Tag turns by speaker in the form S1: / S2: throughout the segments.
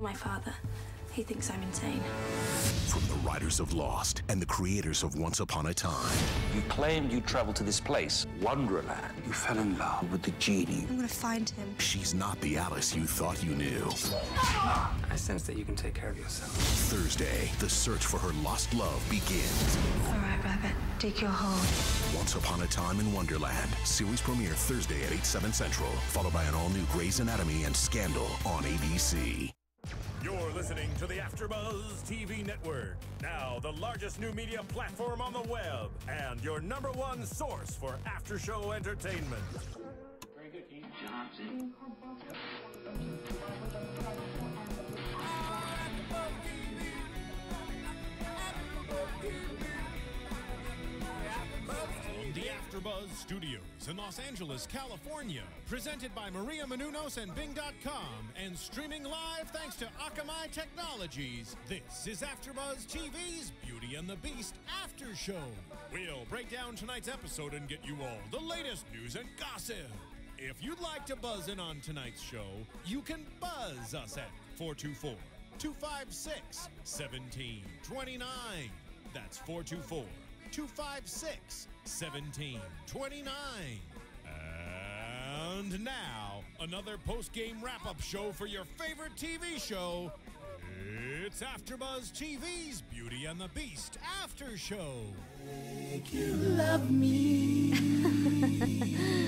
S1: My father, he thinks I'm insane.
S2: From the writers of Lost and the creators of Once Upon a Time.
S3: You claimed you traveled to this place, Wonderland. You fell in love with the genie.
S1: I'm gonna find him.
S2: She's not the Alice you thought you knew.
S4: I sense that you can take care of yourself.
S2: Thursday, the search for her lost love begins.
S1: All right, Rabbit, dig your hole.
S2: Once Upon a Time in Wonderland. Series premiere Thursday at 8/7 Central. Followed by an all-new Grey's Anatomy and Scandal on ABC.
S5: You're listening to the AfterBuzz TV Network, now the largest new media platform on the web, and your #1 source for after-show entertainment.
S6: Very good, Dean Johnson.
S5: From the AfterBuzz Studios in Los Angeles, California, presented by Maria Menounos and Bing.com, and streaming live thanks to Akamai Technologies. This is AfterBuzz TV's Beauty and the Beast After Show. We'll break down tonight's episode and get you all the latest news and gossip. If you'd like to buzz in on tonight's show, you can buzz us at 424-256-1729. That's 424-256-1729. And now, another post-game wrap-up show for your favorite TV show. It's AfterBuzz TV's Beauty and the Beast After Show.
S7: Make you love me.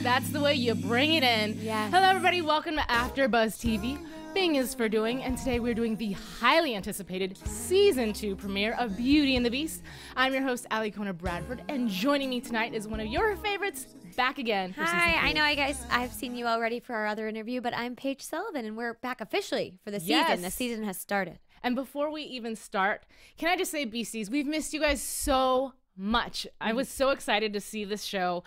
S8: That's the way you bring it in.
S7: Yeah.
S8: Hello, everybody. Welcome to AfterBuzz TV. Bing is for doing, and today we're doing the highly anticipated Season 2 premiere of Beauty and the Beast. I'm your host, Alikona Bradford, and joining me tonight is one of your favorites, back again for Season 2.
S7: Hi, I know, guys, I've seen you already for our other interview, but I'm Paige Sullivan, and we're back officially for the season.
S8: Yes.
S7: The season has started.
S8: And before we even start, can I just say, Beasties, we've missed you guys so much. I was so excited to see this show.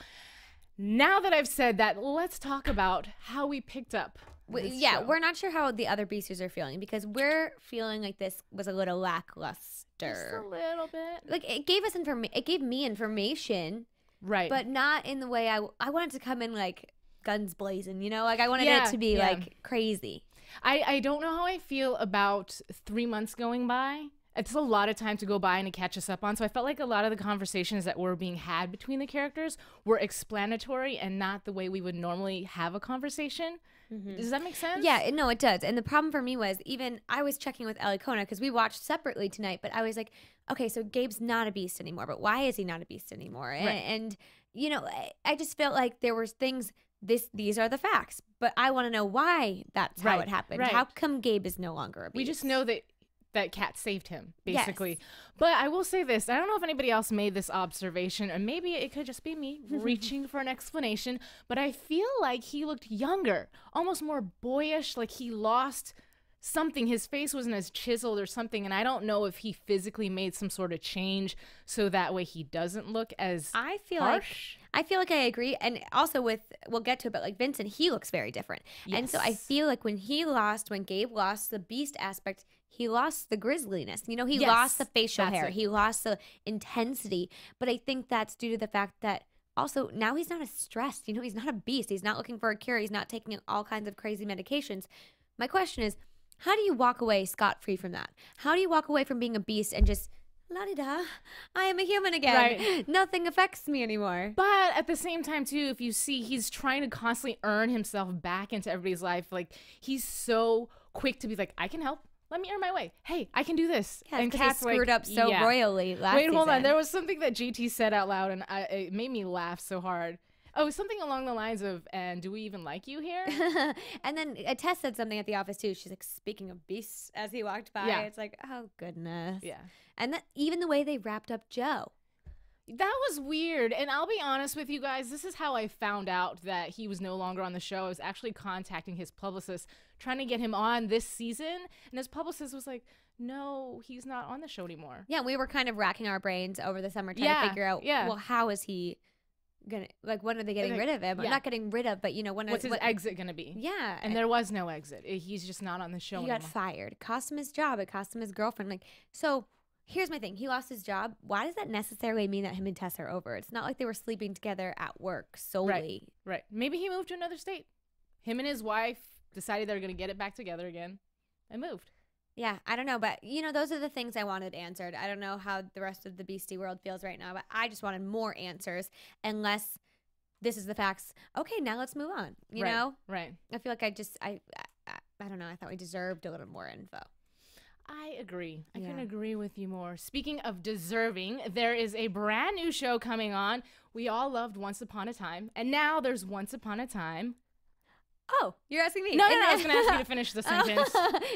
S8: Now that I've said that, let's talk about how we picked up this show.
S7: We're not sure how the other Beasties are feeling because we're feeling like this was a little lackluster.
S8: Just a little bit.
S7: Like, it gave us it gave me information.
S8: Right.
S7: But not in the way I wanted to come in like guns blazing, you know? Like, I wanted it to be like crazy.
S8: I don't know how I feel about 3 months going by. It's a lot of time to go by and to catch us up on. So I felt like a lot of the conversations that were being had between the characters were explanatory and not the way we would normally have a conversation. Does that make sense?
S7: Yeah, no, it does. And the problem for me was even I was checking with Alikona because we watched separately tonight, but I was like, okay, so Gabe's not a beast anymore, but why is he not a beast anymore?
S8: Right.
S7: And you know, I just felt like there was things, these are the facts, but I want to know why that's how it happened.
S8: Right.
S7: How come Gabe is no longer a beast?
S8: We just know that Cat saved him, basically.
S7: Yes.
S8: But I will say this. I don't know if anybody else made this observation, or maybe it could just be me reaching for an explanation, but I feel like he looked younger, almost more boyish, like he lost something. His face wasn't as chiseled or something, and I don't know if he physically made some sort of change so that way he doesn't look as harsh.
S7: I feel like I agree. And also we'll get to it, but like Vincent, he looks very different.
S8: Yes.
S7: And so I feel like when Gabe lost the beast aspect, he lost the grisliness. You know, he lost the facial hair. He lost the intensity. But I think that's due to the fact that also now he's not as stressed. You know, he's not a beast. He's not looking for a cure. He's not taking all kinds of crazy medications. My question is, how do you walk away scot-free from that? How do you walk away from being a beast and just, la-di-da, I am a human again.
S8: Right.
S7: Nothing affects me anymore.
S8: But at the same time, too, if you see, he's trying to constantly earn himself back into everybody's life. Like, he's so quick to be like, I can help. Let me earn my way. Hey, I can do this.
S7: Yeah,
S8: and
S7: Cat's screwed up so royally last
S8: Wait, hold on.
S7: season.
S8: There was something that GT said out loud, and it made me laugh so hard. Oh, something along the lines of, and do we even like you here?
S7: And then Tess said something at the office, too. She's like, speaking of beasts, as he walked by.
S8: Yeah.
S7: It's like, oh, goodness.
S8: Yeah.
S7: And that, even the way they wrapped up Joe.
S8: That was weird. And I'll be honest with you guys, this is how I found out that he was no longer on the show. I was actually contacting his publicist, trying to get him on this season. And his publicist was like, no, he's not on the show anymore.
S7: Yeah, we were kind of racking our brains over the summer trying to figure out, well, how is he gonna, like, when are they getting rid of him?
S8: Yeah.
S7: Not getting rid of, but, you know,
S8: what's his exit gonna be?
S7: Yeah.
S8: And there was no exit. He's just not on the show anymore.
S7: He got fired. It cost him his job. It cost him his girlfriend. Like, so here's my thing. He lost his job. Why does that necessarily mean that him and Tess are over? It's not like they were sleeping together at work solely.
S8: Right. Maybe he moved to another state. Him and his wife decided they're going to get it back together again and moved.
S7: Yeah, I don't know, but those are the things I wanted answered. I don't know how the rest of the Beastie world feels right now, but I just wanted more answers. Unless this is the facts. Okay, now let's move on. You know?
S8: Right.
S7: I feel like I don't know. I thought we deserved a little more info.
S8: I agree. I couldn't agree with you more. Speaking of deserving, there is a brand new show coming on. We all loved Once Upon a Time, and now there's Once Upon a Time.
S7: Oh, you're asking me?
S8: No, I was going to ask you to finish the sentence.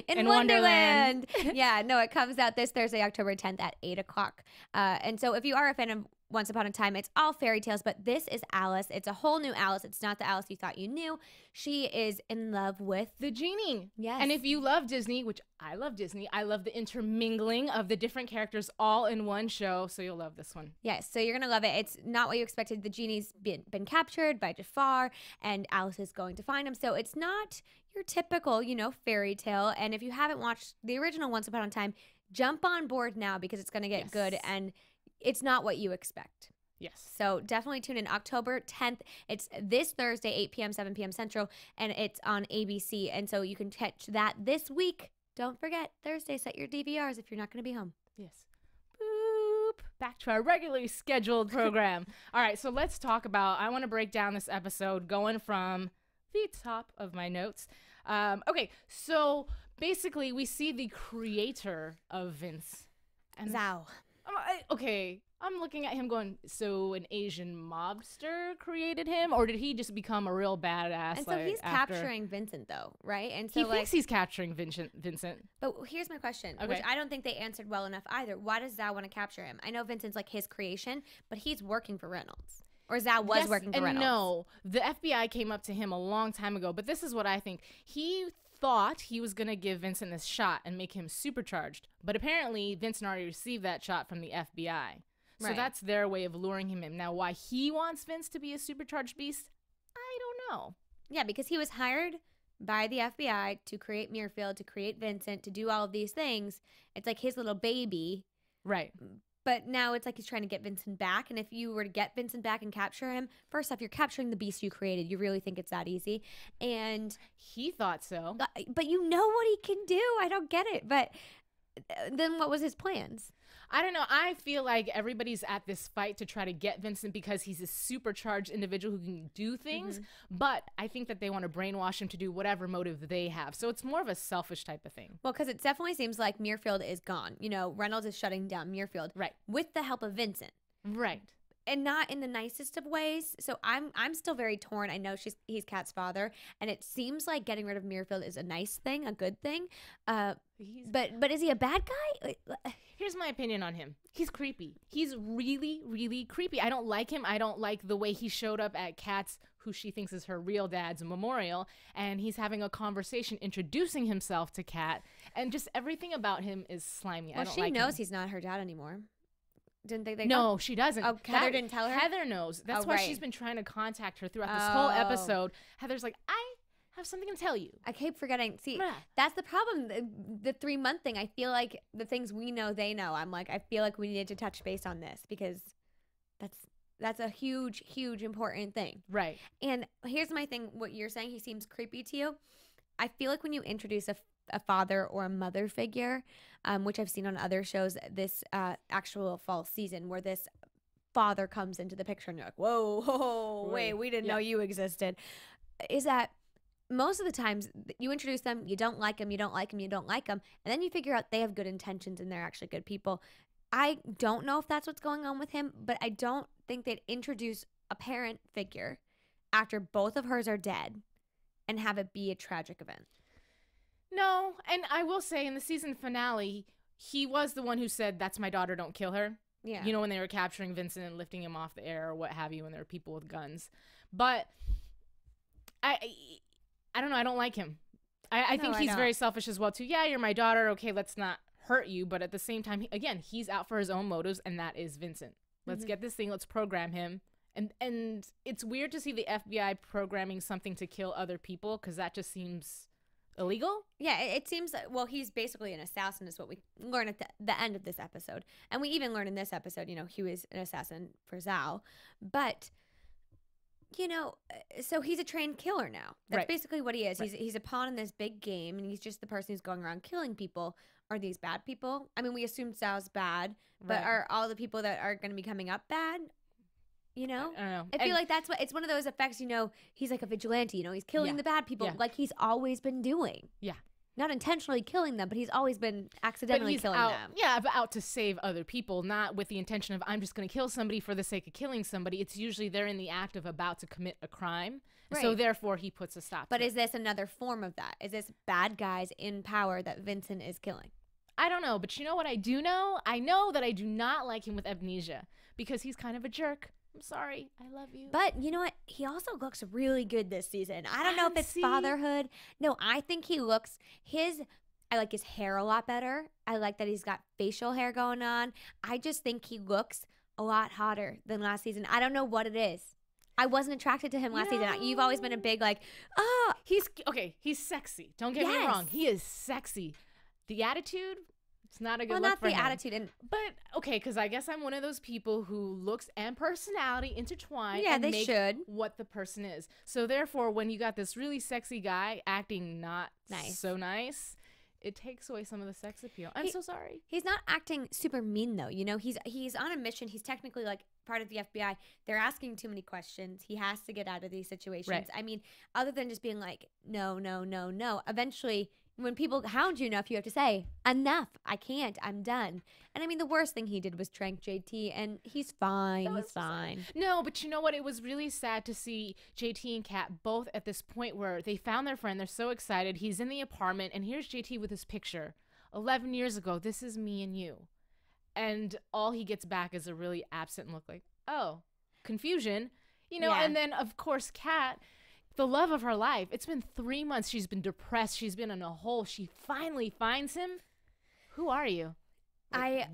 S7: In Wonderland. Yeah, no, it comes out this Thursday, October 10th at 8 o'clock. And so if you are a fan of Once Upon a Time, it's all fairy tales, but this is Alice. It's a whole new Alice. It's not the Alice you thought you knew. She is in love with
S8: the genie.
S7: Yes.
S8: And if you love Disney, which I love Disney, I love the intermingling of the different characters all in one show, so you'll love this one.
S7: Yes, so you're going to love it. It's not what you expected. The genie's been captured by Jafar, and Alice is going to find him. So it's not your typical, fairy tale. And if you haven't watched the original Once Upon a Time, jump on board now because it's going to get good, and it's not what you expect.
S8: Yes.
S7: So definitely tune in October 10th. It's this Thursday, 8 p.m., 7 p.m. Central, and it's on ABC. And so you can catch that this week. Don't forget, Thursday, set your DVRs if you're not going to be home.
S8: Yes. Boop. Back to our regularly scheduled program. All right, so let's talk about, I want to break down this episode going from the top of my notes. Okay, so basically we see the creator of Vince. And
S7: Zhao.
S8: Okay, I'm looking at him going, so an Asian mobster created him, or did he just become a real badass?
S7: And so he's capturing Vincent, though, right? And so
S8: he thinks he's capturing Vincent.
S7: But here's my question, which I don't think they answered well enough either. Why does Zhao want to capture him? I know Vincent's like his creation, but he's working for Reynolds. Or Zhao was working for Reynolds.
S8: No, the FBI came up to him a long time ago, but this is what I think. He thought he was going to give Vincent this shot and make him supercharged, but apparently Vincent already received that shot from the FBI. So that's their way of luring him in. Now, why he wants Vince to be a supercharged beast, I don't know.
S7: Yeah, because he was hired by the FBI to create Muirfield, to create Vincent, to do all of these things. It's like his little baby.
S8: Right.
S7: But now it's like he's trying to get Vincent back. And if you were to get Vincent back and capture him, first off, you're capturing the beast you created. You really think it's that easy? And
S8: he thought so.
S7: But you know what he can do. I don't get it. But then what was his plans?
S8: I don't know. I feel like everybody's at this fight to try to get Vincent because he's a supercharged individual who can do things. But I think that they want to brainwash him to do whatever motive they have. So it's more of a selfish type of thing.
S7: Well, because it definitely seems like Muirfield is gone. Reynolds is shutting down Muirfield.
S8: Right.
S7: With the help of Vincent.
S8: Right.
S7: And not in the nicest of ways. So I'm still very torn. I know he's Kat's father, and it seems like getting rid of Muirfield is a nice thing, a good thing. But is he a bad guy?
S8: Here's my opinion on him. He's creepy. He's really, really creepy. I don't like him. I don't like the way he showed up at Kat's, who she thinks is her real dad's memorial, and he's having a conversation introducing himself to Kat, and just everything about him is slimy.
S7: Well, she knows he's not her dad anymore. Didn't they?
S8: No, she doesn't.
S7: Oh, Heather didn't tell her?
S8: Heather knows. That's why she's been trying to contact her throughout this whole episode. Heather's like, I have something to tell you.
S7: I keep forgetting. See, that's the problem. The 3-month thing, I feel like the things we know, they know. I'm like, I feel like we needed to touch base on this because that's a huge, huge important thing.
S8: Right.
S7: And here's my thing. What you're saying, he seems creepy to you. I feel like when you introduce a father or a mother figure, which I've seen on other shows this actual fall season, where this father comes into the picture and you're like, whoa, wait, we didn't know you existed, is that most of the times you introduce them, you don't like them, and then you figure out they have good intentions and they're actually good people. I don't know if that's what's going on with him, but I don't think they'd introduce a parent figure after both of hers are dead and have it be a tragic event.
S8: No, and I will say in the season finale, he was the one who said, "That's my daughter, don't kill her."
S7: Yeah.
S8: You know, when they were capturing Vincent and lifting him off the air or what have you, and there were people with guns. But I don't know. I don't like him. I think he's very selfish as well, too. Yeah, you're my daughter. Okay, let's not hurt you. But at the same time, again, he's out for his own motives, and that is Vincent. Let's get this thing. Let's program him. And it's weird to see the FBI programming something to kill other people because that just seems illegal.
S7: Yeah, it seems, well, he's basically an assassin is what we learn at the end of this episode. And we even learn in this episode, he was an assassin for Zhao. But you know, so he's a trained killer now. That's
S8: Right.
S7: basically what he is.
S8: Right.
S7: He's a pawn in this big game, and he's just the person who's going around killing people. Are these bad people? I mean, we assume Sal's bad, but
S8: Right.
S7: are all the people that are going to be coming up bad? You know?
S8: I don't know.
S7: I feel like that's what, it's one of those effects, you know, he's like a vigilante, you know, he's killing
S8: Yeah.
S7: the bad people
S8: Yeah.
S7: like he's always been doing.
S8: Yeah.
S7: Not intentionally killing them, but he's always been accidentally killing
S8: out,
S7: them.
S8: Yeah, but out to save other people, not with the intention of I'm just going to kill somebody for the sake of killing somebody. It's usually they're in the act of about to commit a crime. So
S7: Right.
S8: therefore he puts a stop
S7: But
S8: to it.
S7: is this another form of that? Is this bad guys in power that Vincent is killing?
S8: I don't know, but you know what I do know? I know that I do not like him with amnesia because he's kind of a jerk. I'm sorry. I love you.
S7: But you know what? He also looks really good this season. I don't know if it's
S8: See?
S7: fatherhood. No, I think he looks I like his hair a lot better. I like that he's got facial hair going on. I just think he looks a lot hotter than last season. I don't know what it is. I wasn't attracted to him last season. You've always been a big
S8: He's okay. He's sexy. Don't get me
S7: Yes.
S8: wrong. He is sexy. The attitude, it's not a good
S7: well,
S8: look
S7: not
S8: for
S7: the
S8: him.
S7: attitude.
S8: But okay, because I guess I'm one of those people who looks and personality intertwine.
S7: Yeah,
S8: and
S7: they
S8: make
S7: should.
S8: what the person is. So therefore, when you got this really sexy guy acting not so nice, it takes away some of the sex appeal. I'm so sorry.
S7: He's not acting super mean though. You know, he's on a mission. He's technically like part of the FBI. They're asking too many questions. He has to get out of these situations.
S8: Right.
S7: I mean, other than just being like, no, no, no, no. Eventually, when people hound you enough, you have to say, enough. I can't. I'm done. And I mean, the worst thing he did was trank JT, and he's fine. He's fine.
S8: No, but you know what? It was really sad to see JT and Kat both at this point where they found their friend. They're so excited. He's in the apartment, and here's JT with his picture. 11 years ago, this is me and you. And all he gets back is a really absent look like, oh, confusion. You know,
S7: Yeah.
S8: and then, of course, Kat, the love of her life. It's been 3 months. She's been depressed. She's been in a hole. She finally finds him. Who are you?
S7: I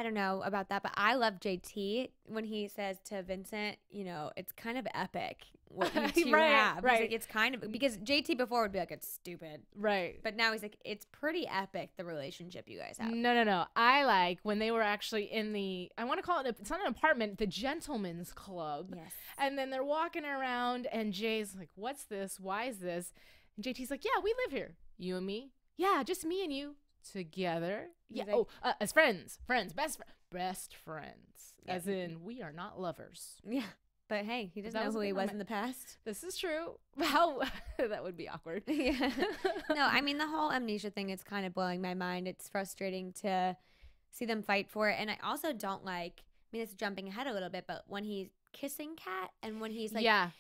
S7: don't know about that, but I love JT when he says to Vincent, you know, it's kind of epic what you two
S8: Right,
S7: have. He's
S8: right.
S7: like, it's kind of, because JT before would be like, it's stupid.
S8: Right.
S7: But now he's like, it's pretty epic, the relationship you guys have.
S8: No. I like when they were actually in the, I want to call it, it's not an apartment, the gentleman's club.
S7: Yes.
S8: And then they're walking around and Jay's like, what's this? Why is this? And JT's like, yeah, we live here. You and me? Yeah, just me and you. Together. Yeah.
S7: like-
S8: As friends. Best friends. As in, we are not lovers.
S7: Yeah. But hey, he doesn't
S8: That
S7: know
S8: was a
S7: who he
S8: good
S7: was
S8: moment.
S7: in the past.
S8: This is true. How that would be awkward.
S7: Yeah. No, I mean, the whole amnesia thing is kind of blowing my mind. It's frustrating to see them fight for it. And I also don't like, I mean, it's jumping ahead a little bit, but when he's kissing Kat and when he's like,
S8: yeah.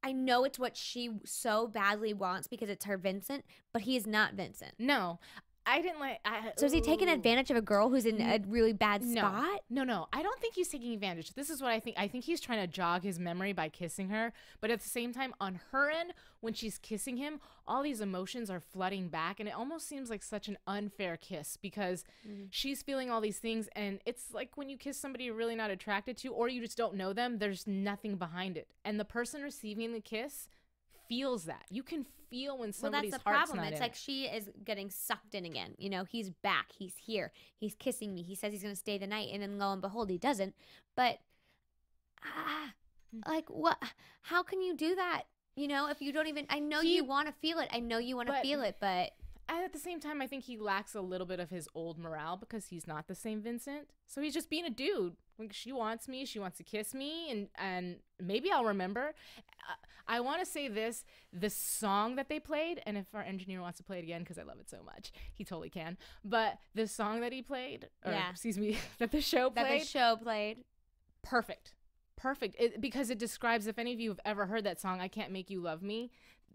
S7: I know it's what she so badly wants because it's her Vincent, but he is not Vincent.
S8: No. I didn't like.
S7: So is he taking advantage of a girl who's in a really bad spot?
S8: No. I don't think he's taking advantage. This is what I think. I think he's trying to jog his memory by kissing her. But at the same time, on her end, when she's kissing him, all these emotions are flooding back. And it almost seems like such an unfair kiss because she's feeling all these things. And it's like when you kiss somebody you're really not attracted to or you just don't know them, there's nothing behind it. And the person receiving the kiss feels that. You can feel when somebody's
S7: that's the
S8: heart's
S7: problem.
S8: not
S7: It's
S8: in
S7: like
S8: it.
S7: she is getting sucked in again. You know, he's back. He's here. He's kissing me. He says he's going to stay the night. And then lo and behold, he doesn't. But, like, what? How can you do that? You know, if you don't even, I know you want to feel it. I know you want to feel it, but.
S8: And at the same time, I think he lacks a little bit of his old morale because he's not the same Vincent. So he's just being a dude. Like, she wants me. She wants to kiss me. And maybe I'll remember. I want to say this. The song that they played, and if our engineer wants to play it again, because I love it so much, he totally can. But the song that he played, or excuse me, that the show played. Perfect. Because it describes, if any of you have ever heard that song, I Can't Make You Love Me,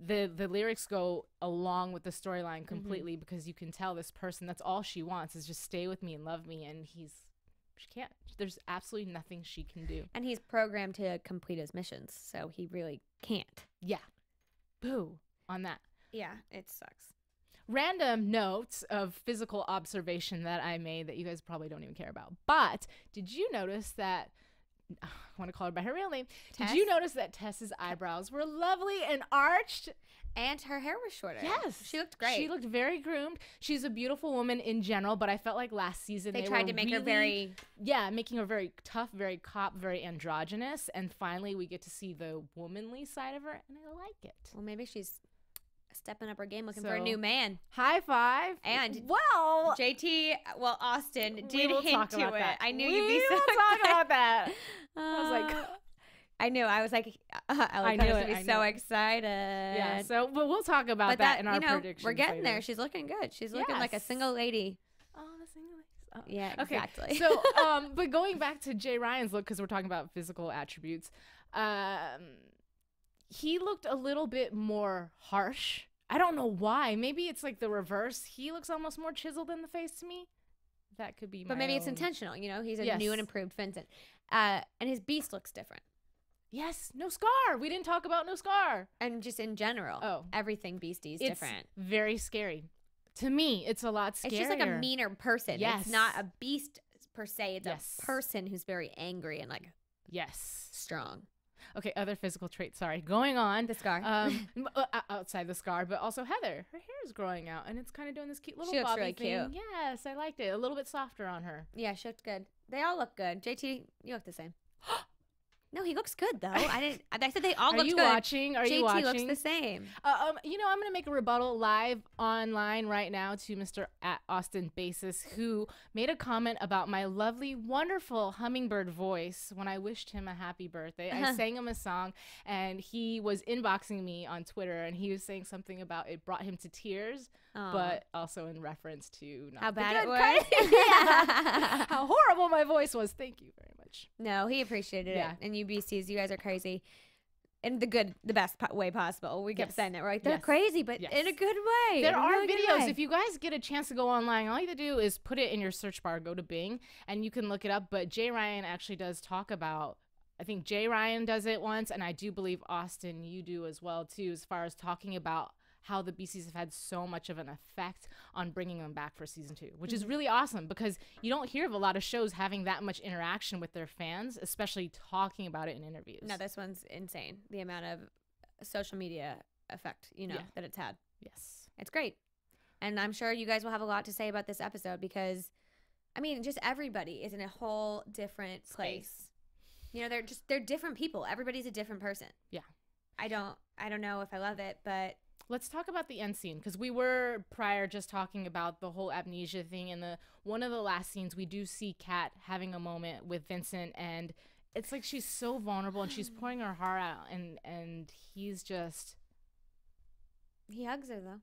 S8: the lyrics go along with the storyline completely because you can tell this person, that's all she wants is just stay with me and love me. And she can't. There's absolutely nothing she can do.
S7: And he's programmed to complete his missions, so he really can't.
S8: Yeah. Boo on that.
S7: Yeah, it sucks.
S8: Random notes of physical observation that I made that you guys probably don't even care about. But did you notice that, I want to call her by her real name.
S7: Tess?
S8: Did you notice that Tess's eyebrows were lovely and arched?
S7: And her hair was shorter.
S8: Yes.
S7: She looked great.
S8: She looked very groomed. She's a beautiful woman in general, but I felt like last season
S7: they tried to make her very...
S8: Yeah, making her very tough, very cop, very androgynous. And finally, we get to see the womanly side of her, and I like it.
S7: Well, maybe she's stepping up her game, looking for a new man.
S8: High five.
S7: And
S8: JT,
S7: Austin did hint to it.
S8: That.
S7: I knew you'd be so
S8: excited. Talk about that. I was like...
S7: I knew. I was like,
S8: I knew
S7: to be so excited.
S8: Yeah. So, but we'll talk about that in our predictions.
S7: We're getting there. She's looking good. She's looking like a single lady.
S8: Oh, the single lady. Oh.
S7: Yeah, exactly.
S8: Okay. So, but going back to Jay Ryan's look, because we're talking about physical attributes, he looked a little bit more harsh. I don't know why. Maybe it's like the reverse. He looks almost more chiseled in the face to me. That could be.
S7: But maybe it's intentional. He's a new and improved Vincent, and his beast looks different.
S8: Yes, no scar. We didn't talk about no scar.
S7: And just in general, everything Beastie is different.
S8: Very scary. To me, it's a lot scarier.
S7: It's just like a meaner person.
S8: Yes.
S7: It's not a beast per se. It's a person who's very angry and like strong.
S8: Okay, other physical traits. Sorry, going on.
S7: The scar.
S8: Outside the scar, but also Heather. Her hair is growing out, and it's kind of doing this cute little
S7: she looks
S8: bobby
S7: really
S8: thing.
S7: cute.
S8: Yes, I liked it. A little bit softer on her.
S7: Yeah, she looked good. They all look good. JT, you look the same. No, he looks good though. I said they all look good.
S8: Are you watching?
S7: JT looks the same.
S8: I'm gonna make a rebuttal live online right now to Mr. Austin Basis, who made a comment about my lovely, wonderful hummingbird voice when I wished him a happy birthday. I sang him a song, and he was inboxing me on Twitter, and he was saying something about it brought him to tears, but also in reference to not
S7: how bad
S8: the
S7: it
S8: good
S7: was.
S8: how horrible my voice was. Thank you very much.
S7: No, he appreciated it. And you BCs, you guys are crazy in the best way possible. We kept saying that. We're like, they're crazy, but in a good way.
S8: There are videos. If you guys get a chance to go online, all you have to do is put it in your search bar, go to Bing, and you can look it up. But Jay Ryan actually does talk about, I think Jay Ryan does it once, and I do believe, Austin, you do as well, too, as far as talking about how the BCs have had so much of an effect on bringing them back for season 2, which is really awesome because you don't hear of a lot of shows having that much interaction with their fans, especially talking about it in interviews.
S7: No, this one's insane. The amount of social media effect, that it's had.
S8: Yes.
S7: It's great. And I'm sure you guys will have a lot to say about this episode because, just everybody is in a whole different place. They're different people. Everybody's a different person.
S8: Yeah.
S7: I don't know if I love it, but
S8: let's talk about the end scene, because we were prior just talking about the whole amnesia thing. And one of the last scenes, we do see Kat having a moment with Vincent, and it's like she's so vulnerable and she's pouring her heart out, and he's just...
S7: He hugs her, though.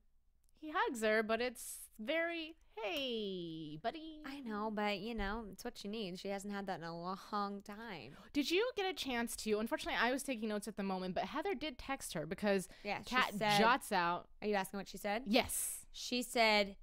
S8: He hugs her, but it's very, hey, buddy.
S7: I know, but, it's what she needs. She hasn't had that in a long time.
S8: Did you get a chance to? Unfortunately, I was taking notes at the moment, but Heather did text her because Kat jots out.
S7: Are you asking what she said?
S8: Yes.
S7: She said,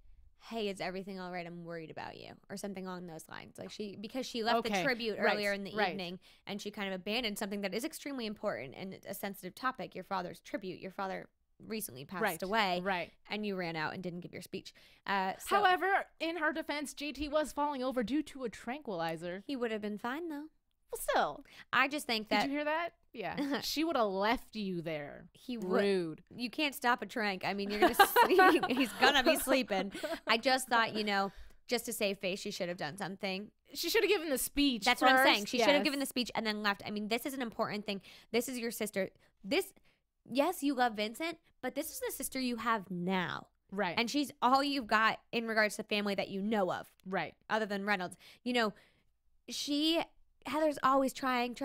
S7: hey, is everything all right? I'm worried about you, or something along those lines. Like because she left the tribute earlier in the evening, and she kind of abandoned something that is extremely important and a sensitive topic, your father's tribute. Your father recently passed away, and you ran out and didn't give your speech.
S8: However, in her defense, JT was falling over due to a tranquilizer.
S7: He would have been fine, though.
S8: Well, still.
S7: I just think that...
S8: Did you hear that? Yeah. She would have left you there.
S7: Rude. You can't stop a trank. You're going to sleep. He's going to be sleeping. I just thought, just to save face, she should have done something.
S8: She should have given the speech.
S7: That's what I'm saying. She should have given the speech and then left. This is an important thing. This is your sister. Yes, you love Vincent, but this is the sister you have now.
S8: Right.
S7: And she's all you've got in regards to family that you know of.
S8: Right.
S7: Other than Reynolds. Heather's always trying.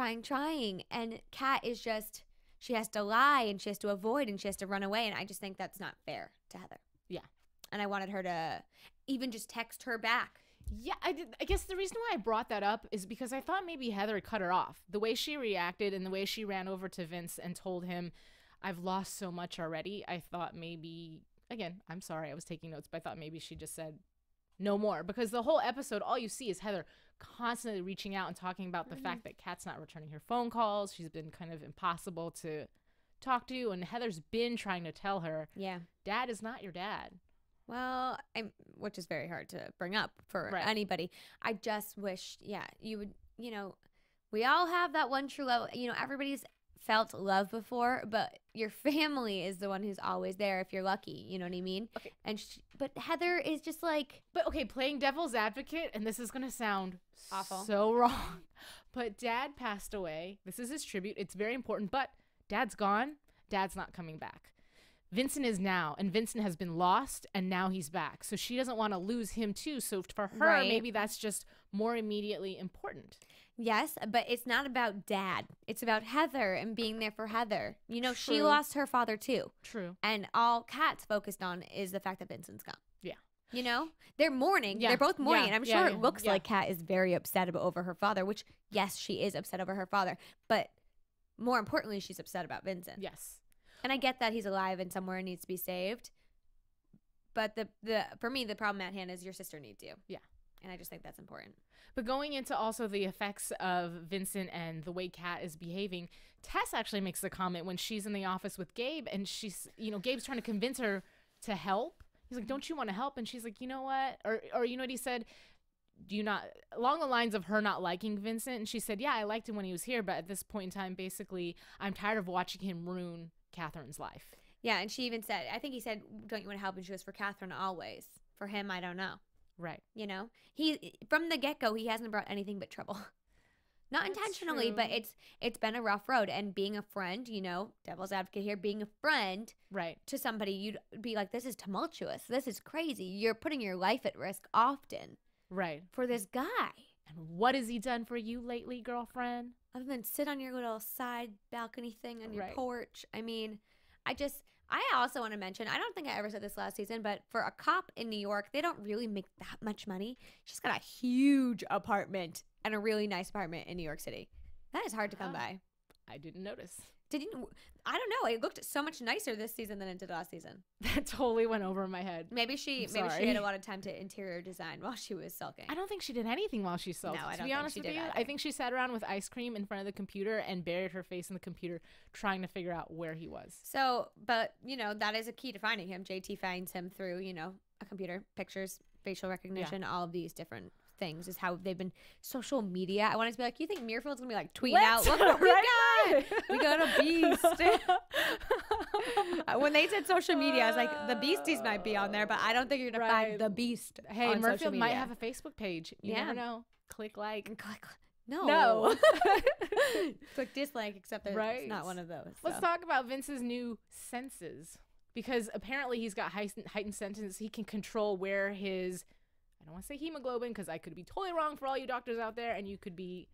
S7: And Kat is just, she has to lie and she has to avoid and she has to run away. And I just think that's not fair to Heather.
S8: Yeah.
S7: And I wanted her to even just text her back.
S8: Yeah, I guess the reason why I brought that up is because I thought maybe Heather cut her off. The way she reacted and the way she ran over to Vince and told him, I've lost so much already. I thought maybe, again, I'm sorry, I was taking notes, but I thought maybe she just said no more. Because the whole episode, all you see is Heather constantly reaching out and talking about the fact that Kat's not returning her phone calls. She's been kind of impossible to talk to. And Heather's been trying to tell her, Dad is not your dad.
S7: Well, which is very hard to bring up for anybody. I just wish, you would, we all have that one true love. Everybody's felt love before, but your family is the one who's always there if you're lucky. You know what I mean?
S8: Okay.
S7: But Heather is just like...
S8: But okay, playing devil's advocate, and this is going to sound
S7: awful,
S8: so wrong, but Dad passed away. This is his tribute. It's very important, but Dad's gone. Dad's not coming back. Vincent is now, and Vincent has been lost, and now he's back. So she doesn't want to lose him too. So for her, maybe that's just more immediately important.
S7: Yes, but it's not about Dad. It's about Heather and being there for Heather. You know,
S8: True.
S7: she lost her father too.
S8: True.
S7: And all Kat's focused on is the fact that Vincent's gone.
S8: Yeah.
S7: You know, they're mourning.
S8: Yeah.
S7: They're both mourning.
S8: Yeah.
S7: And I'm sure
S8: Yeah.
S7: it looks
S8: Yeah.
S7: like Kat is very upset over her father, which, yes, she is upset over her father. But more importantly, she's upset about Vincent.
S8: Yes.
S7: And I get that he's alive and somewhere needs to be saved. But for me, the problem at hand is your sister needs you.
S8: Yeah.
S7: And I just think that's important.
S8: But going into also the effects of Vincent and the way Kat is behaving, Tess actually makes a comment when she's in the office with Gabe, and she's, Gabe's trying to convince her to help. He's like, don't you want to help? And she's like, you know what? Or you know what he said? Do you not, along the lines of her not liking Vincent? And she said, yeah, I liked him when he was here, but at this point in time, basically, I'm tired of watching him ruin Catherine's life.
S7: Yeah, and she even said, I think he said, don't you want to help? And she goes, for Catherine, always. For him, I don't know.
S8: Right.
S7: You know, from the get-go, he hasn't brought anything but trouble. Not
S8: That's
S7: intentionally,
S8: true.
S7: but it's been a rough road. And being a friend, devil's advocate here, being a friend
S8: Right.
S7: to somebody, you'd be like, this is tumultuous. This is crazy. You're putting your life at risk often
S8: Right.
S7: for this guy.
S8: And what has he done for you lately, girlfriend?
S7: Other than sit on your little side balcony thing on your
S8: Right.
S7: porch. I mean, I also want to mention, I don't think I ever said this last season, but for a cop in New York, they don't really make that much money. She's got a huge apartment and a really nice apartment in New York City. That is hard to come by.
S8: I didn't notice.
S7: I don't know. It looked so much nicer this season than it did last season.
S8: That totally went over my head.
S7: Maybe she had a lot of time to interior design while she was sulking.
S8: I don't think she did anything while she sulked.
S7: No, I
S8: to
S7: don't
S8: be
S7: think
S8: honest
S7: she
S8: with
S7: did
S8: you,
S7: either.
S8: I think she sat around with ice cream in front of the computer and buried her face in the computer trying to figure out where he was.
S7: So, but, that is a key to finding him. JT finds him through, a computer, pictures, facial recognition, all of these different things is how they've been social media. I wanted to be like, you think Muirfield's gonna be like tweeting out, look what we got. We got a beast. When they said social media, I was like, the beasties might be on there, but I don't think you're gonna find the beast.
S8: Hey,
S7: on social
S8: Muirfield
S7: media.
S8: might have a Facebook page. You never know. Click like.
S7: No. Click dislike, except that it's not one of those.
S8: Let's talk about Vince's new senses. Because apparently he's got heightened senses. He can control where his, I don't want to say hemoglobin because I could be totally wrong for all you doctors out there, and you could be,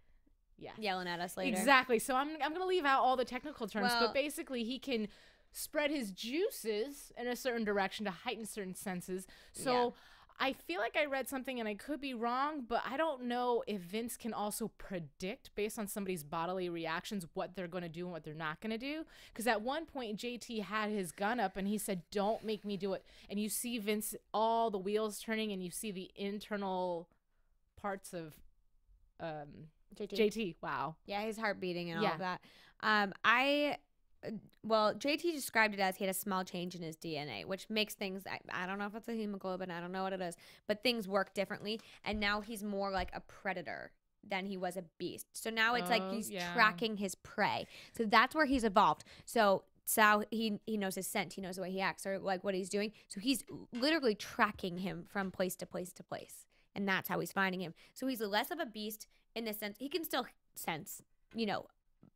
S7: yelling at us later.
S8: Exactly. So I'm going to leave out all the technical terms, but basically he can spread his juices in a certain direction to heighten certain senses. So I feel like I read something, and I could be wrong, but I don't know if Vince can also predict based on somebody's bodily reactions what they're going to do and what they're not going to do. Because at one point, JT had his gun up, and he said, don't make me do it. And you see Vince, all the wheels turning, and you see the internal parts of JT. Wow.
S7: Yeah, his heart beating and all of that. JT described it as he had a small change in his DNA, which makes things, I don't know if it's a hemoglobin, I don't know what it is, but things work differently. And now he's more like a predator than he was a beast. So now it's like he's tracking his prey. So that's where he's evolved. So he knows his scent, he knows the way he acts or like what he's doing. So he's literally tracking him from place to place to place. And that's how he's finding him. So he's less of a beast in the sense, he can still sense,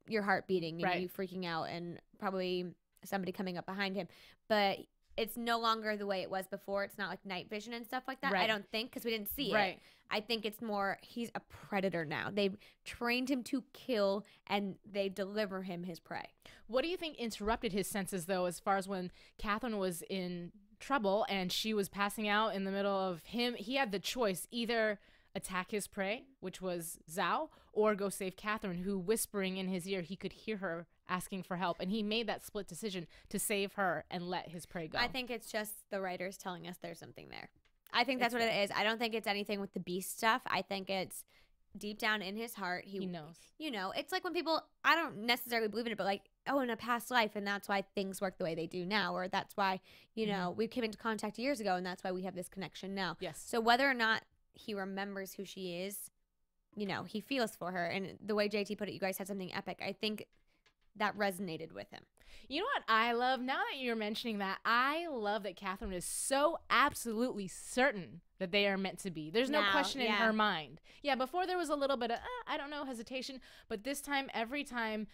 S7: your heart beating, you freaking out, and probably somebody coming up behind him. But it's no longer the way it was before. It's not like night vision and stuff like that. I don't think, because we didn't see it. I think it's more he's a predator now. They've trained him to kill, and they deliver him his prey.
S8: What do you think interrupted his senses, though, as far as when Catherine was in trouble and she was passing out in the middle of him? He had the choice, either attack his prey, which was Zhao, or go save Catherine, who, whispering in his ear, he could hear her asking for help. And he made that split decision to save her and let his prey go.
S7: I think it's just the writers telling us there's something there. I think that's what it is. I don't think it's anything with the beast stuff. I think it's deep down in his heart. He knows. It's like when people, I don't necessarily believe in it, but like, oh, in a past life, and that's why things work the way they do now, or that's why, we came into contact years ago, and that's why we have this connection now.
S8: Yes.
S7: So whether or not he remembers who she is, he feels for her. And the way JT put it, you guys had something epic. I think that resonated with him.
S8: You know what I love? Now that you're mentioning that, I love that Catherine is so absolutely certain that they are meant to be. There's no question in her mind. Yeah, before there was a little bit of, I don't know, hesitation. But this time, every time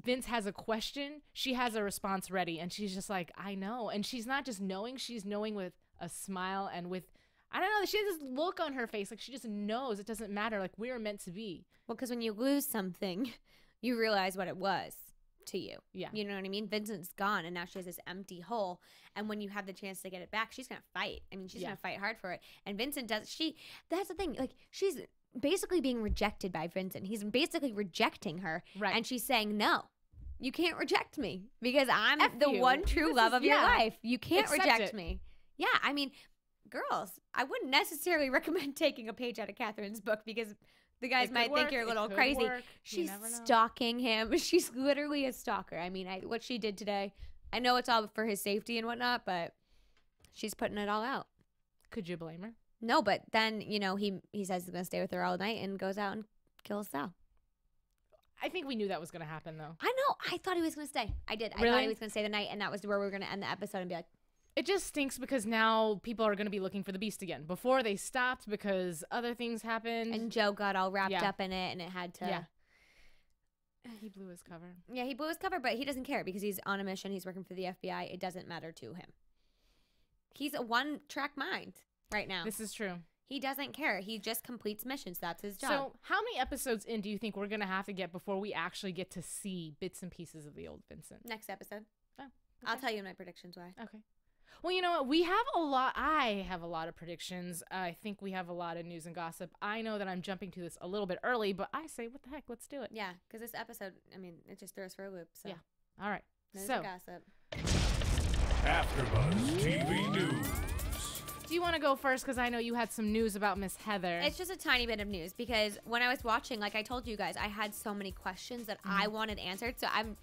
S8: Vince has a question, she has a response ready. And she's just like, I know. And she's not just knowing, she's knowing with a smile and with, I don't know, she has this look on her face. Like she just knows it doesn't matter. Like we're meant to be.
S7: Well, because when you lose something, you realize what it was to you.
S8: Yeah.
S7: You know what I mean? Vincent's gone and now she has this empty hole. And when you have the chance to get it back, she's going to fight. I mean, she's going to fight hard for it. And Vincent that's the thing. Like she's basically being rejected by Vincent. He's basically rejecting her.
S8: Right.
S7: And she's saying, no, you can't reject me because I'm
S8: F
S7: the
S8: you.
S7: one true love of your life. You can't
S8: Accept
S7: reject
S8: it.
S7: me. Yeah. I mean, girls, I wouldn't necessarily recommend taking a page out of Catherine's book because the guys might think you're a little crazy. She's stalking him. She's literally a stalker. I mean, what she did today, I know it's all for his safety and whatnot, but she's putting it all out.
S8: Could you blame her?
S7: No, but then, you know, he says he's going to stay with her all night and goes out and kills Sal.
S8: I think we knew that was going to happen, though.
S7: I know. I thought he was going to stay. I did.
S8: Really?
S7: I thought he was going to stay the night, and that was where we were going to end the episode and be like,
S8: it just stinks because now people are going to be looking for the Beast again. Before they stopped because other things happened.
S7: and Joe got all wrapped up in it, and it had to.
S8: Yeah. He blew his cover.
S7: Yeah, he blew his cover, but he doesn't care because he's on a mission. He's working for the FBI. It doesn't matter to him. He's a one-track mind right now.
S8: This is true.
S7: He doesn't care. He just completes missions. That's his job.
S8: So how many episodes in do you think we're going to have to get before we actually get to see bits and pieces of the old Vincent?
S7: Next episode.
S8: Oh, okay.
S7: I'll tell you my predictions why.
S8: Okay. Well, you know what? We have a lot. I have a lot of predictions. I think we have a lot of news and gossip. I know that I'm jumping to this a little bit early, but I say, what the heck? Let's do it.
S7: Yeah, because this episode, I mean, it just throws for a loop. So.
S8: Yeah. All right.
S7: News
S8: so,
S7: and gossip.
S5: AfterBuzz TV News.
S8: Do you want to go first? Because I know you had some news about Miss Heather.
S7: It's just a tiny bit of news because when I was watching, like I told you guys, I had so many questions that I wanted answered. So I'm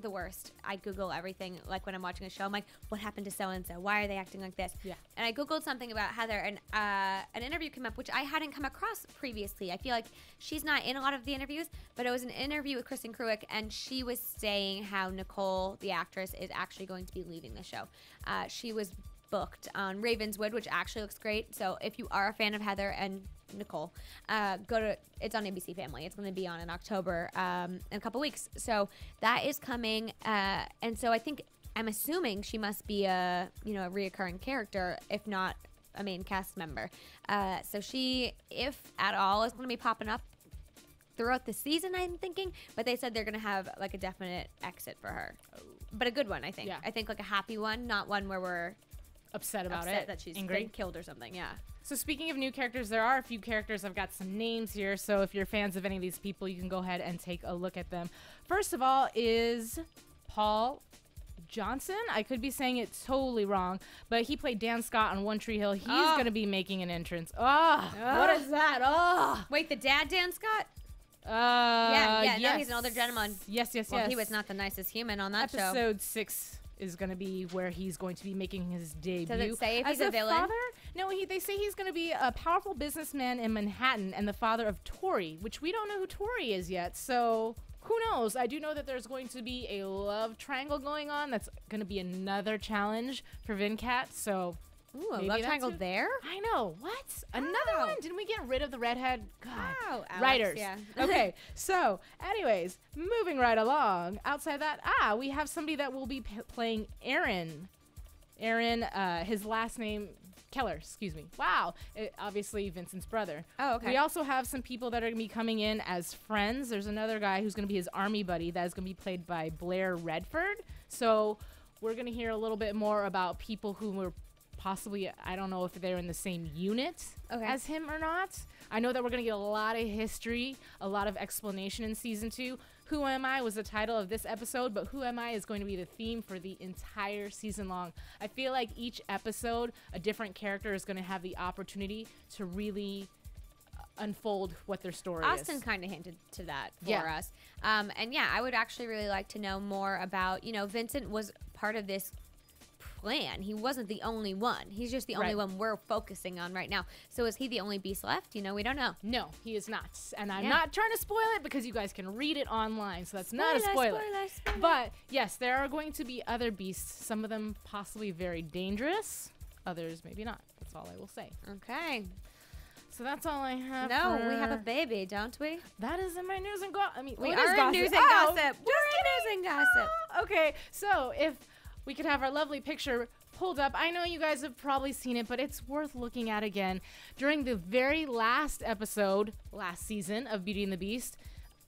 S7: the worst. I Google everything. Like when I'm watching a show, I'm like, what happened to so-and-so? Why are they acting like this?
S8: Yeah.
S7: And I Googled something about Heather and an interview came up, which I hadn't come across previously. I feel like she's not in a lot of the interviews, but it was an interview with Kristen Kruick, and she was saying how Nicole, the actress, is actually going to be leaving the show. She was booked on Ravenswood, which actually looks great. So if you are a fan of Heather and Nicole, it's on ABC Family. It's going to be on in October in a couple weeks. So that is coming. And so I'm assuming she must be a reoccurring character, if not a main cast member. So she, if at all, is going to be popping up throughout the season, I'm thinking. But they said they're going to have like a definite exit for her. But a good one, I think.
S8: Yeah.
S7: I think like a happy one, not one where we're
S8: upset about it,
S7: that she's
S8: angry,
S7: been killed or something. Yeah.
S8: So speaking of new characters, there are a few characters. I've got some names here, so if you're fans of any of these people, you can go ahead and take a look at them. First of all is Paul Johnson. I could be saying it totally wrong, but he played Dan Scott on One Tree Hill. He's going to be making an entrance. What is that?
S7: Wait, the dad, Dan Scott?
S8: Yes.
S7: No, he's an older gentleman.
S8: Yes.
S7: Well, he was not the nicest human on that show.
S8: Episode 6 is going to be where he's going to be making his debut.
S7: Does it say if
S8: as
S7: he's a villain?
S8: Father? No, they say he's going to be a powerful businessman in Manhattan and the father of Tori, which we don't know who Tori is yet. So who knows? I do know that there's going to be a love triangle going on. That's going to be another challenge for Vincat. So
S7: ooh, a love triangle there?
S8: I know. What? Another one? Didn't we get rid of the redhead? God.
S7: Wow, Alex,
S8: writers.
S7: yeah.
S8: Okay. So, anyways, moving right along. Outside that, we have somebody that will be playing Aaron. Aaron, his last name, Keller, excuse me. Wow. Obviously, Vincent's brother.
S7: Oh, okay.
S8: We also have some people that are going to be coming in as friends. There's another guy who's going to be his army buddy that is going to be played by Blair Redford. So, we're going to hear a little bit more about people who were possibly, I don't know if they're in the same unit as him or not. I know that we're going to get a lot of history, a lot of explanation in season 2. Who Am I was the title of this episode, but Who Am I is going to be the theme for the entire season long. I feel like each episode, a different character is going to have the opportunity to really unfold what their story is.
S7: Austin kind of hinted to that for us. And I would actually really like to know more about, Vincent was part of this plan. He wasn't the only one. He's just the only one we're focusing on right now. So is he the only beast left? You know, we don't know.
S8: No, he is not. And I'm not trying to spoil it because you guys can read it online. So that's not a spoiler. But yes, there are going to be other beasts. Some of them possibly very dangerous. Others maybe not. That's all I will say.
S7: Okay.
S8: So that's all I have.
S7: No, we have a baby, don't we?
S8: That is in my news and gossip. I mean,
S7: we are in news and gossip. We're in news and gossip.
S8: Okay, so if we could have our lovely picture pulled up. I know you guys have probably seen it, but it's worth looking at again. During the very last episode, last season of Beauty and the Beast,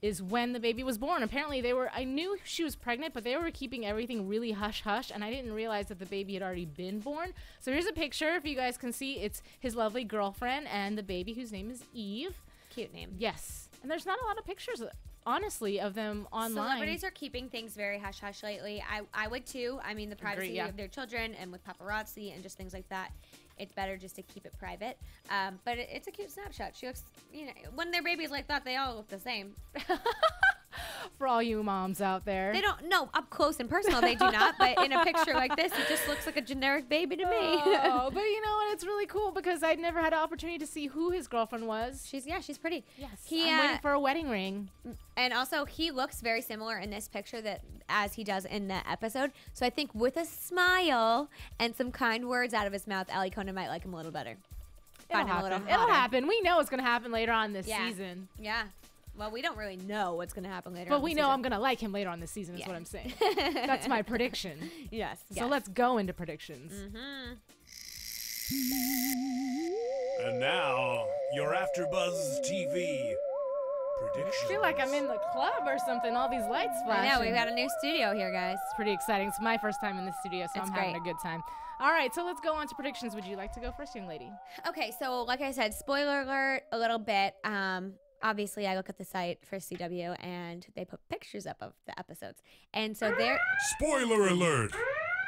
S8: is when the baby was born. Apparently I knew she was pregnant, but they were keeping everything really hush-hush, and I didn't realize that the baby had already been born. So here's a picture, if you guys can see. It's his lovely girlfriend and the baby, whose name is Eve.
S7: Cute name.
S8: Yes. And there's not a lot of pictures, honestly, of them online.
S7: Celebrities are keeping things very hush-hush lately. I would too. I mean, the privacy of their children and with paparazzi and just things like that. It's better just to keep it private. But it's a cute snapshot. She looks, you know, when they're babies like that, they all look the same.
S8: For all you moms out there.
S7: They don't, no, up close and personal, they do not. But in a picture like this, it just looks like a generic baby to me.
S8: Oh, but you know what? It's really cool because I'd never had an opportunity to see who his girlfriend was.
S7: She's pretty.
S8: Yes. I'm waiting for a wedding ring.
S7: And also, he looks very similar in this picture as he does in the episode. So I think with a smile and some kind words out of his mouth, Alikona might like him a little better.
S8: It'll happen. We know it's going to happen later on this season.
S7: Yeah. Well, we don't really know what's going to happen later on.
S8: But we know I'm going to like him later on this season is what I'm saying. That's my prediction.
S7: Yes.
S8: So let's go into predictions.
S5: And now, your AFTERBUZZ TV predictions.
S8: I feel like I'm in the club or something. All these lights flashing.
S7: I know. We've got a new studio here, guys.
S8: It's pretty exciting. It's my first time in the studio, so I'm having a good time. All right, so let's go on to predictions. Would you like to go first, young lady?
S7: Okay, so like I said, spoiler alert a little bit. Obviously, I look at the site for CW, and they put pictures up of the episodes. And so they're...
S5: Spoiler alert!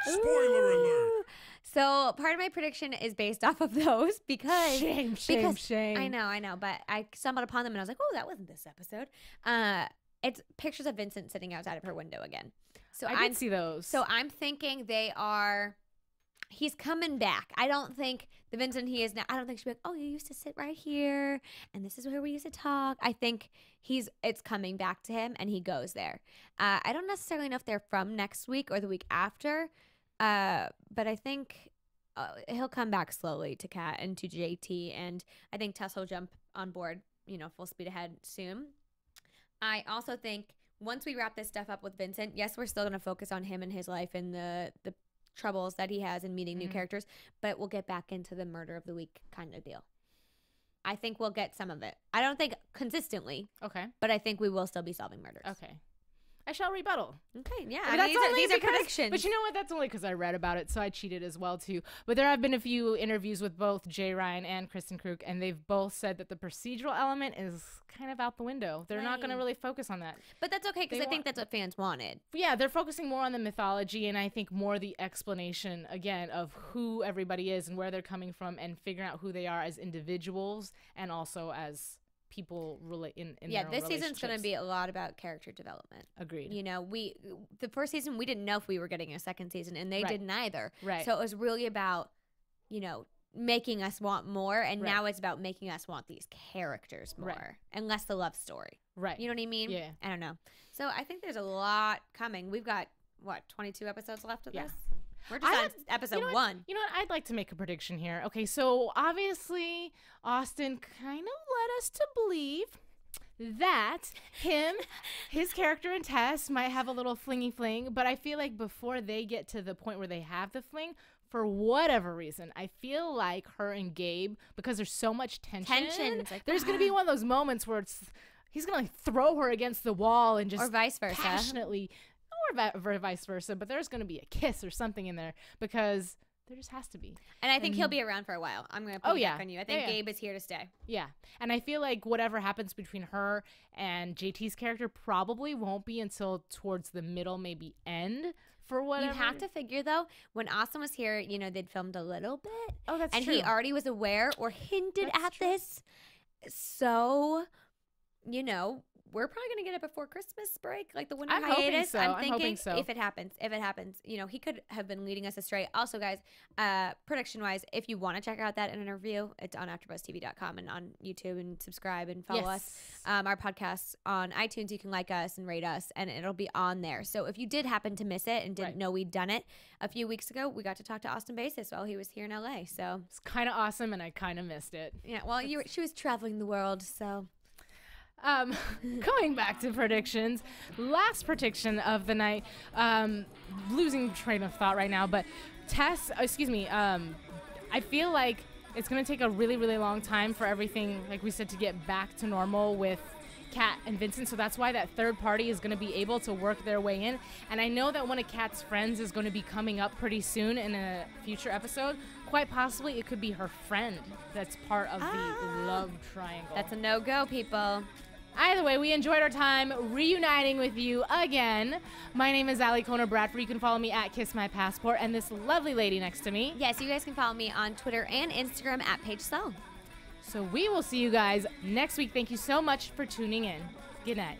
S5: Spoiler alert!
S7: So part of my prediction is based off of those because...
S8: Shame.
S7: I know. But I stumbled upon them, and I was like, oh, that wasn't this episode. It's pictures of Vincent sitting outside of her window again. So
S8: I did see those.
S7: So I'm thinking they are... He's coming back. I don't think the Vincent he is now, I don't think she'll be like, oh, you used to sit right here, and this is where we used to talk. I think it's coming back to him, and he goes there. I don't necessarily know if they're from next week or the week after, but I think he'll come back slowly to Kat and to JT, and I think Tess will jump on board, full speed ahead soon. I also think once we wrap this stuff up with Vincent, yes, we're still going to focus on him and his life and the troubles that he has in meeting new characters, but we'll get back into the murder of the week kind of deal. I think we'll get some of it. I don't think consistently.
S8: Okay.
S7: But I think we will still be solving murders.
S8: Okay. I shall rebuttal.
S7: Okay, yeah.
S8: I mean,
S7: these are predictions.
S8: But you know what? That's only because I read about it, so I cheated as well, too. But there have been a few interviews with both Jay Ryan and Kristen Krug, and they've both said that the procedural element is kind of out the window. They're not going to really focus on that.
S7: But that's okay, because I think that's what fans wanted.
S8: Yeah, they're focusing more on the mythology, and I think more the explanation, again, of who everybody is and where they're coming from and figuring out who they are as individuals and also as people relate in their own
S7: this season's going to be a lot about character development.
S8: Agreed.
S7: The first season we didn't know if we were getting a second season, and they didn't either.
S8: Right.
S7: So it was really about making us want more, and now it's about making us want these characters more and less the love story.
S8: Right.
S7: You know what I mean?
S8: Yeah.
S7: I don't know. So I think there's a lot coming. We've got 22 episodes left of this. We're just on episode 1.
S8: You know what? I'd like to make a prediction here. Okay, so obviously Austin kind of led us to believe that his character and Tess might have a little flingy fling, but I feel like before they get to the point where they have the fling, for whatever reason, I feel like her and Gabe, because there's so much tension, there's going to be one of those moments where he's going to throw her against the wall and just
S7: or vice versa.
S8: Passionately, or vice versa, but there's going to be a kiss or something in there because there just has to be.
S7: And I think he'll be around for a while. I'm going to put back on you. I think Gabe is here to stay.
S8: Yeah. And I feel like whatever happens between her and JT's character probably won't be until towards the middle, maybe end for whatever.
S7: You have to figure, though, when Austin was here, they'd filmed a little bit.
S8: Oh, that's
S7: true.
S8: true.
S7: And he already was aware or hinted at this. So, we're probably going to get it before Christmas break, like the winter
S8: I'm
S7: hiatus.
S8: hoping so.
S7: I'm thinking
S8: hoping so.
S7: if it happens, you know, he could have been leading us astray. Also, guys, prediction-wise, if you want to check out that interview, it's on AfterBuzzTV.com and on YouTube, and subscribe and follow us. Our podcasts on iTunes, you can like us and rate us, and it'll be on there. So if you did happen to miss it and didn't know we'd done it, a few weeks ago, we got to talk to Austin Basis while he was here in LA. So
S8: it's kind of awesome, and I kind of missed it.
S7: Yeah, well, she was traveling the world, so.
S8: Going back to predictions, last prediction of the night, losing train of thought right now, but I feel like it's going to take a really, really long time for everything, like we said, to get back to normal with Kat and Vincent, so that's why that third party is going to be able to work their way in. And I know that one of Kat's friends is going to be coming up pretty soon in a future episode. Quite possibly it could be her friend that's part of the love triangle.
S7: That's a no-go, people.
S8: Either way, we enjoyed our time reuniting with you again. My name is Alikona Bradford. You can follow me at Kiss My Passport, and this lovely lady next to me.
S7: Yes, you guys can follow me on Twitter and Instagram at Paige Sullivan.
S8: So we will see you guys next week. Thank you so much for tuning in. Good night.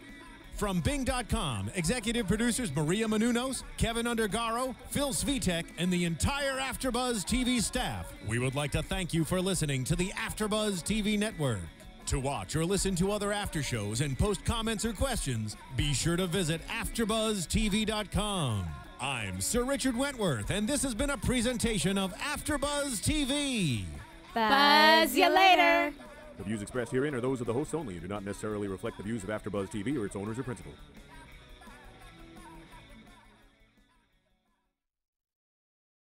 S5: From Bing.com, executive producers Maria Menounos, Kevin Undergaro, Phil Svitek, and the entire AfterBuzz TV staff, we would like to thank you for listening to the AfterBuzz TV network. To watch or listen to other after shows and post comments or questions, be sure to visit AfterBuzzTV.com. I'm Sir Richard Wentworth, and this has been a presentation of AfterBuzz TV.
S7: Buzz you later.
S9: The views expressed herein are those of the hosts only and do not necessarily reflect the views of AfterBuzz TV or its owners or principals.